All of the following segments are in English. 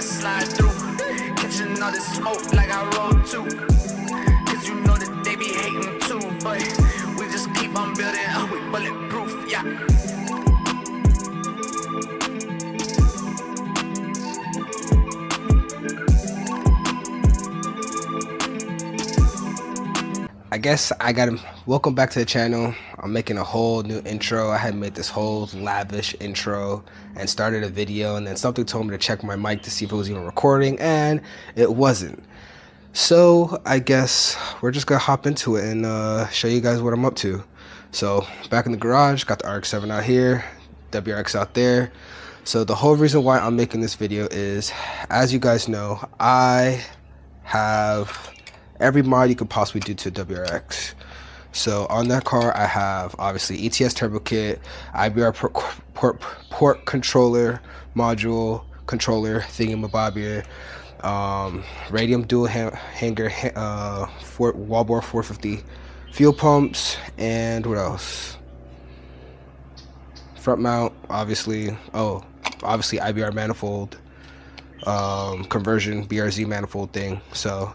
slide through. Catching all this smoke like I roll too. Cause you know that they be hating too. But we just keep on building up, we bulletproof, yeah. I guess I got him. Welcome back to the channel. I'm making a whole new intro. I had made this whole lavish intro and started a video, and then something told me to check my mic to see if it was even recording, and it wasn't. So I guess we're just gonna hop into it and show you guys what I'm up to. So back in the garage, got the RX-7 out here, WRX out there. So the whole reason why I'm making this video is, as you guys know, I have every mod you could possibly do to WRX. So on that car I have obviously ETS turbo kit, IBR port controller module controller thingamabobby, radium dual hanger wallbore 450 fuel pumps, and what else, front mount, obviously IBR manifold conversion BRZ manifold thing. So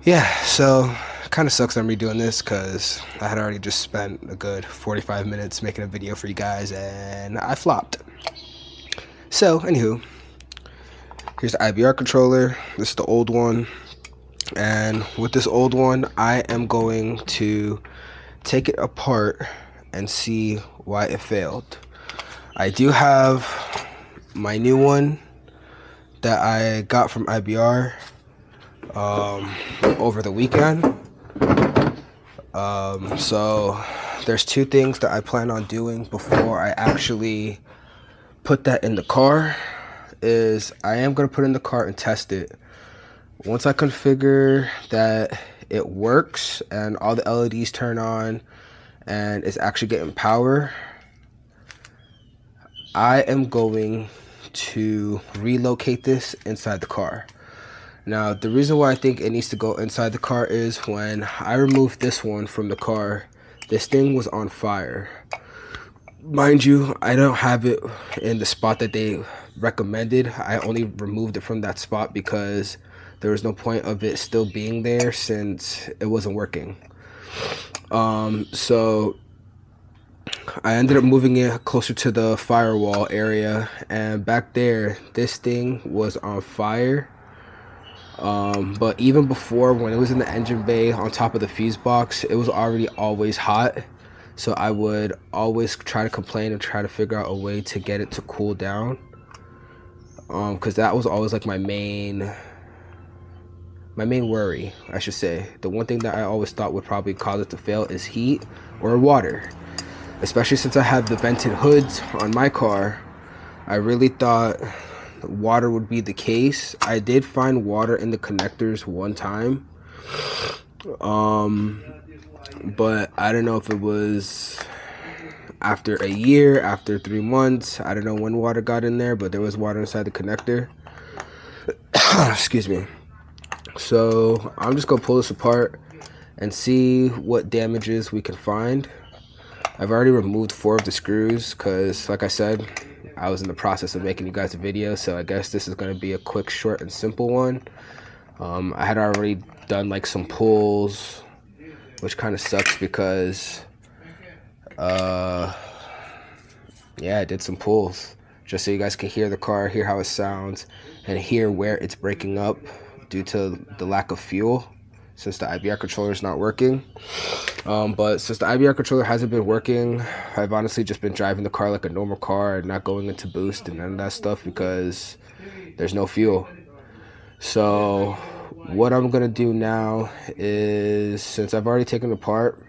yeah, so kind of sucks I'm redoing this because I had already just spent a good 45 minutes making a video for you guys and I flopped. So anywho, here's the IBR controller. This is the old one, and with this old one I am going to take it apart and see why it failed. I do have my new one that I got from IBR over the weekend. So there's two things that I plan on doing before I actually put that in the car. Is I am going to put it in the car and test it. Once I configure that it works and all the LEDs turn on and it's actually getting power, I am going to relocate this inside the car. Now, the reason why I think it needs to go inside the car is when I removed this one from the car, this thing was on fire. Mind you, I don't have it in the spot that they recommended. I only removed it from that spot because there was no point of it still being there since it wasn't working. So I ended up moving it closer to the firewall area, and back there, this thing was on fire. But even before, when it was in the engine bay on top of the fuse box, it was already always hot. So I would always try to complain and try to figure out a way to get it to cool down. Because that was always like my main worry, I should say. The one thing that I always thought would probably cause it to fail is heat or water. Especially since I have the vented hoods on my car, I really thought water would be the case. I did find water in the connectors one time, but I don't know if it was after a year, after 3 months. I don't know when water got in there, but there was water inside the connector. Excuse me. So I'm just gonna pull this apart and see what damages we can find. I've already removed 4 of the screws because, like I said, I was in the process of making you guys a video, so I guess this is going to be a quick, short, and simple one. I had already done like some pulls, which kind of sucks because, yeah, I did some pulls just so you guys can hear the car, hear how it sounds, and hear where it's breaking up due to the lack of fuel, since the IBR controller is not working. But since the IBR controller hasn't been working, I've honestly just been driving the car like a normal car and not going into boost and none of that stuff because there's no fuel. So what I'm gonna do now is, since I've already taken it apart,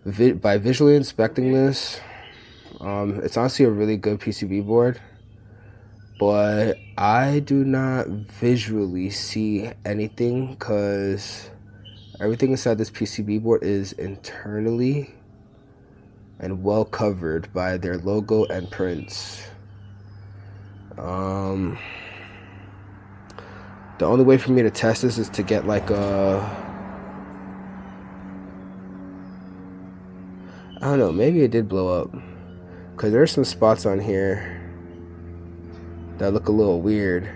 by visually inspecting this, it's honestly a really good PCB board, but I do not visually see anything because everything inside this PCB board is internally and well covered by their logo and prints. The only way for me to test this is to get like a, I don't know, maybe it did blow up because there's some spots on here that look a little weird.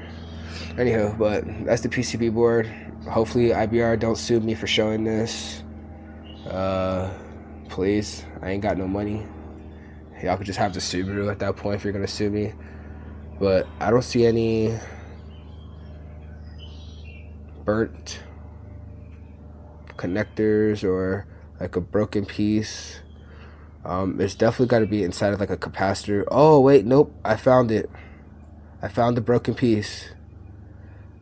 Anyhow, but that's the PCB board. Hopefully IBR don't sue me for showing this. Please, I ain't got no money. Y'all could just have the Subaru at that point if you're gonna sue me. But I don't see any burnt connectors or like a broken piece. It's definitely got to be inside of like a capacitor. Oh wait, nope, I found it. I found the broken piece.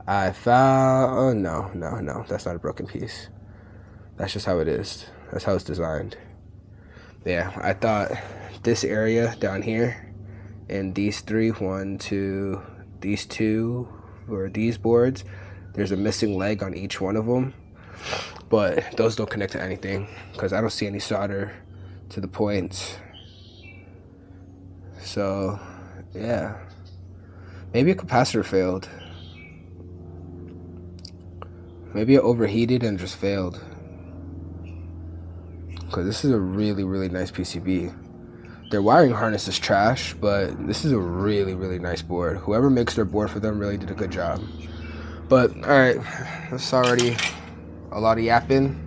Oh no, that's not a broken piece. That's just how it is. That's how it's designed. Yeah, I thought this area down here and these these two or these boards, there's a missing leg on each one of them, but those don't connect to anything because I don't see any solder to the points. So yeah, maybe a capacitor failed. Maybe it overheated and just failed. Because this is a really, really nice PCB. Their wiring harness is trash, but this is a really, really nice board. Whoever makes their board for them really did a good job. But, alright, that's already a lot of yapping.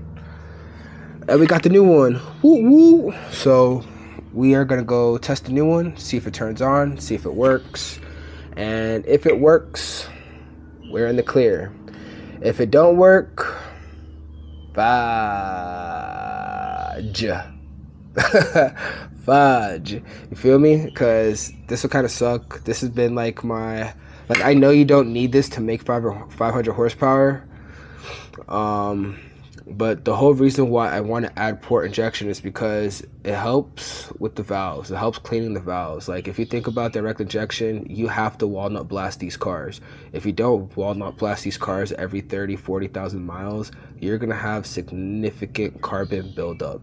And we got the new one. Woo woo! So, we are going to go test the new one, see if it turns on, see if it works. And if it works, we're in the clear. If it don't work, fudge. Fudge. You feel me? Because this will kind of suck. This has been like my... Like, I know you don't need this to make 500 horsepower. But the whole reason why I want to add port injection is because it helps with the valves. It helps cleaning the valves. Like, if you think about direct injection, you have to walnut blast these cars. If you don't walnut blast these cars every 40,000 miles, you're going to have significant carbon buildup.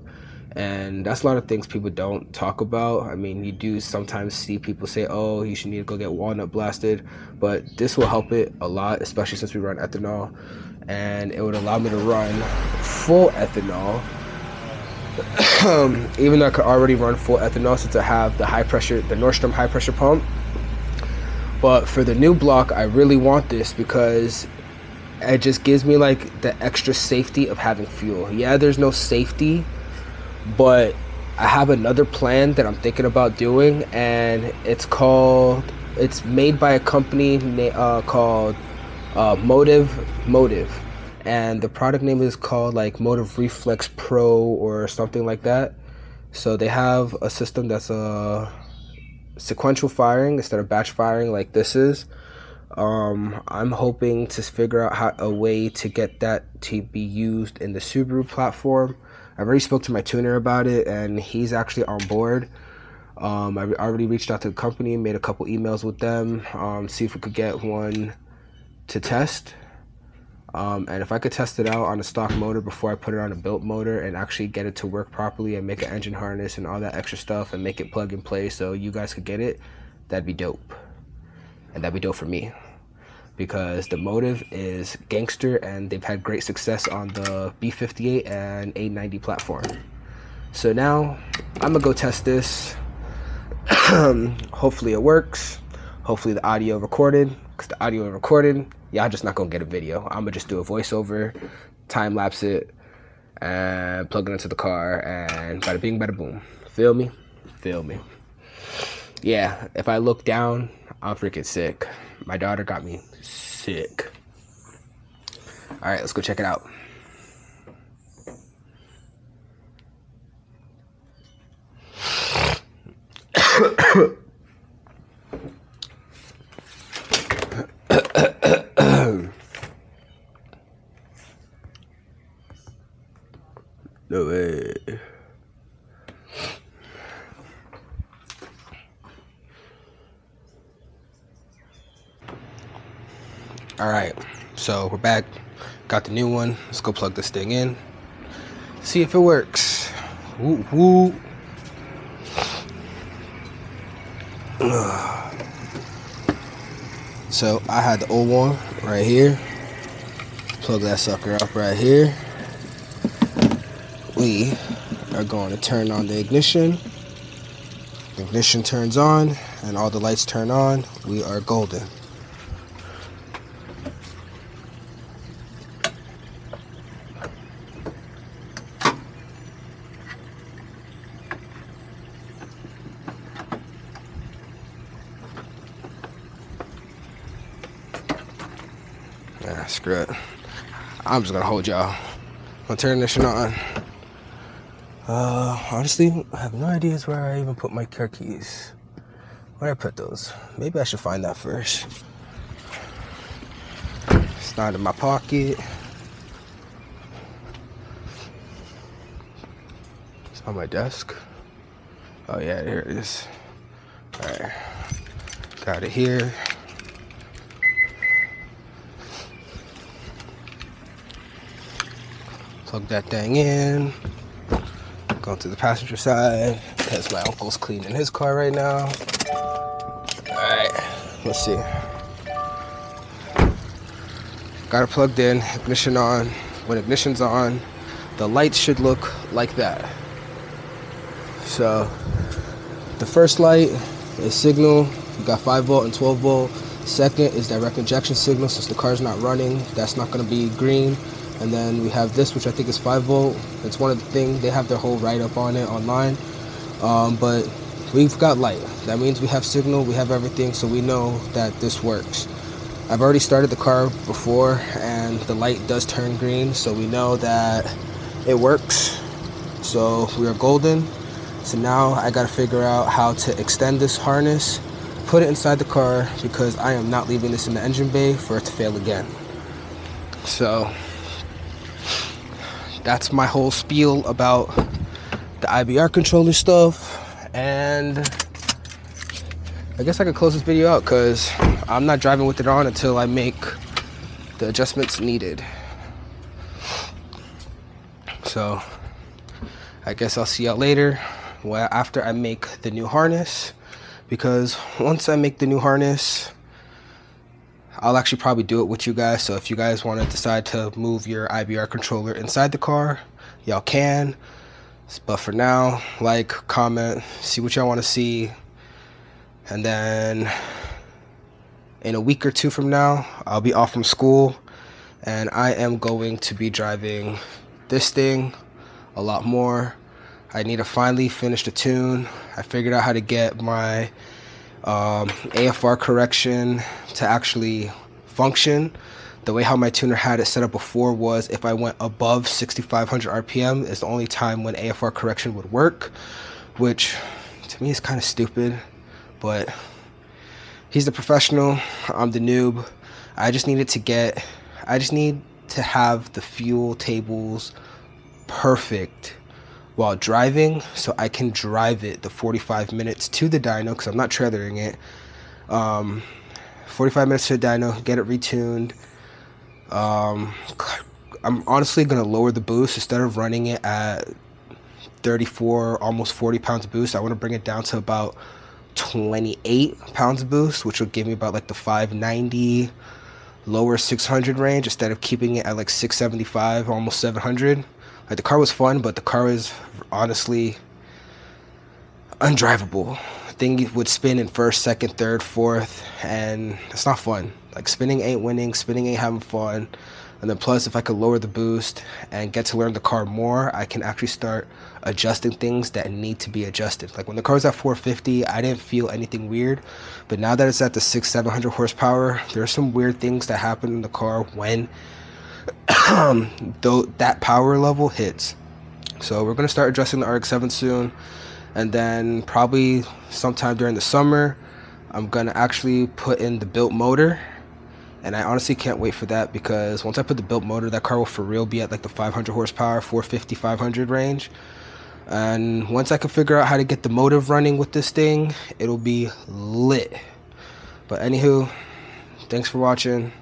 And that's a lot of things people don't talk about. I mean, you do sometimes see people say, oh, you should need to go get walnut blasted. But this will help it a lot, especially since we run ethanol. And it would allow me to run full ethanol. Even though I could already run full ethanol since I have the Nordstrom high pressure pump. But for the new block, I really want this because it just gives me like the extra safety of having fuel. Yeah, there's no safety, but I have another plan that I'm thinking about doing, and it's made by a company called Motive, and the product name is called like Motive Reflex Pro or something like that. So they have a system that's a sequential firing instead of batch firing like this is. I'm hoping to figure out a way to get that to be used in the Subaru platform. I already spoke to my tuner about it, and he's actually on board. I already reached out to the company, made a couple emails with them, see if we could get one to test. And if I could test it out on a stock motor before I put it on a built motor and actually get it to work properly and make an engine harness and all that extra stuff and make it plug and play so you guys could get it, that'd be dope. And that'd be dope for me, because the Motive is gangster and they've had great success on the B58 and A90 platform. So now I'm gonna go test this. Hopefully it works. Hopefully the audio recorded, because the audio recorded, y'all just not gonna get a video. I'm gonna just do a voiceover, time lapse it, and plug it into the car, and bada bing bada boom. Feel me? Feel me. Yeah, if I look down, I'm freaking sick. My daughter got me sick. All right, let's go check it out. No way. All right, so we're back. Got the new one. Let's go plug this thing in. See if it works. Woo woo. So I had the old one right here. Plug that sucker up right here. We are going to turn on the ignition. The ignition turns on. and all the lights turn on, we are golden. Yeah, screw it. I'm just gonna hold y'all. I'll turn this shit on. Honestly, I have no idea where I even put my car keys. Where did I put those? Maybe I should find that first. It's not in my pocket. It's on my desk. Oh yeah, here it is. Alright. Got it here. Plug that thing in. Go to the passenger side because my uncle's cleaning his car right now. Alright, let's see. Got it plugged in, ignition on. When ignition's on, the lights should look like that. So, the first light is signal. You got 5 volt and 12 volt. Second is direct injection signal. Since the car's not running, that's not going to be green. And then we have this, which I think is 5 volt. It's one of the things, they have their whole write-up on it online. But we've got light. That means we have signal, we have everything, so we know that this works. I've already started the car before, and the light does turn green, so we know that it works. So we are golden. So now I gotta figure out how to extend this harness, put it inside the car, because I am not leaving this in the engine bay for it to fail again. So that's my whole spiel about the IBR controller stuff, and I guess I could close this video out because I'm not driving with it on until I make the adjustments needed. So I guess I'll see y'all later after I make the new harness, because once I make the new harness, I'll actually probably do it with you guys. So if you guys want to decide to move your IBR controller inside the car, y'all can. But for now, like, comment, see what y'all want to see. And then in a week or two from now, I'll be off from school, and I am going to be driving this thing a lot more. I need to finally finish the tune. I figured out how to get my AFR correction to actually function. The way how my tuner had it set up before was if I went above 6,500 RPM is the only time when AFR correction would work, which to me is kind of stupid, but he's the professional, I'm the noob. I just need to have the fuel tables perfect while driving, so I can drive it the 45 minutes to the dyno, because I'm not trailering it. 45 minutes to the dyno, get it retuned. I'm honestly gonna lower the boost. Instead of running it at 34, almost 40 pounds of boost, I want to bring it down to about 28 pounds of boost, which will give me about like the 590, lower 600 range, instead of keeping it at like 675, almost 700. Like, the car was fun, but the car is honestly undrivable. The thing would spin in first, second, third, fourth, and it's not fun. Like, spinning ain't winning, spinning ain't having fun. And then plus, if I could lower the boost and get to learn the car more, I can actually start adjusting things that need to be adjusted. Like, when the car was at 450, I didn't feel anything weird. But now that it's at the 700 horsepower, there are some weird things that happen in the car when though that power level hits. So we're going to start adjusting the RX-7 soon, and then probably sometime during the summer I'm going to actually put in the built motor, and I honestly can't wait for that, because once I put the built motor, that car will for real be at like the 500 horsepower, 450, 500 range. And once I can figure out how to get the motive running with this thing, it'll be lit. But anywho, thanks for watching.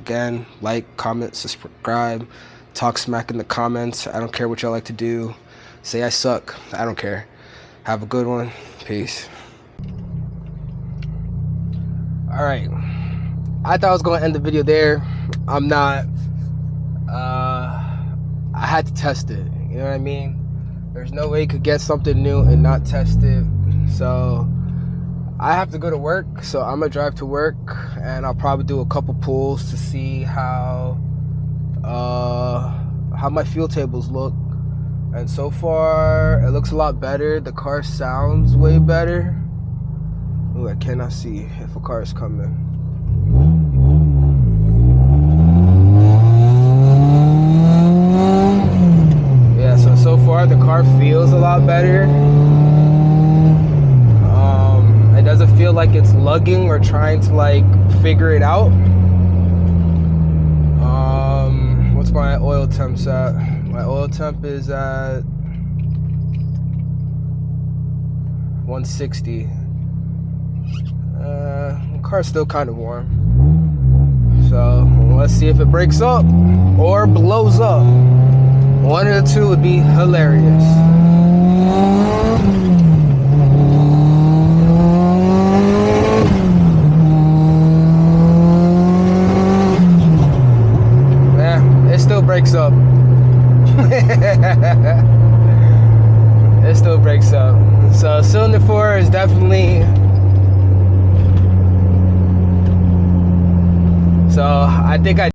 Again, like, comment, subscribe, talk smack in the comments. I don't care what y'all like to do. Say I suck. I don't care. Have a good one. Peace. Alright. I thought I was going to end the video there. I'm not. I had to test it. You know what I mean? There's no way you could get something new and not test it. So I have to go to work, so I'm gonna drive to work, and I'll probably do a couple pulls to see how my fuel tables look. And so far, it looks a lot better. The car sounds way better. Ooh, I cannot see if a car is coming. Yeah, so far the car feels a lot better. It doesn't feel like it's lugging or trying to like figure it out. What's my oil temps at? My oil temp is at 160. The car's still kind of warm. So let's see if it breaks up or blows up. One of the two would be hilarious. It still breaks up. It still breaks up. So cylinder 4 is definitely. So I think I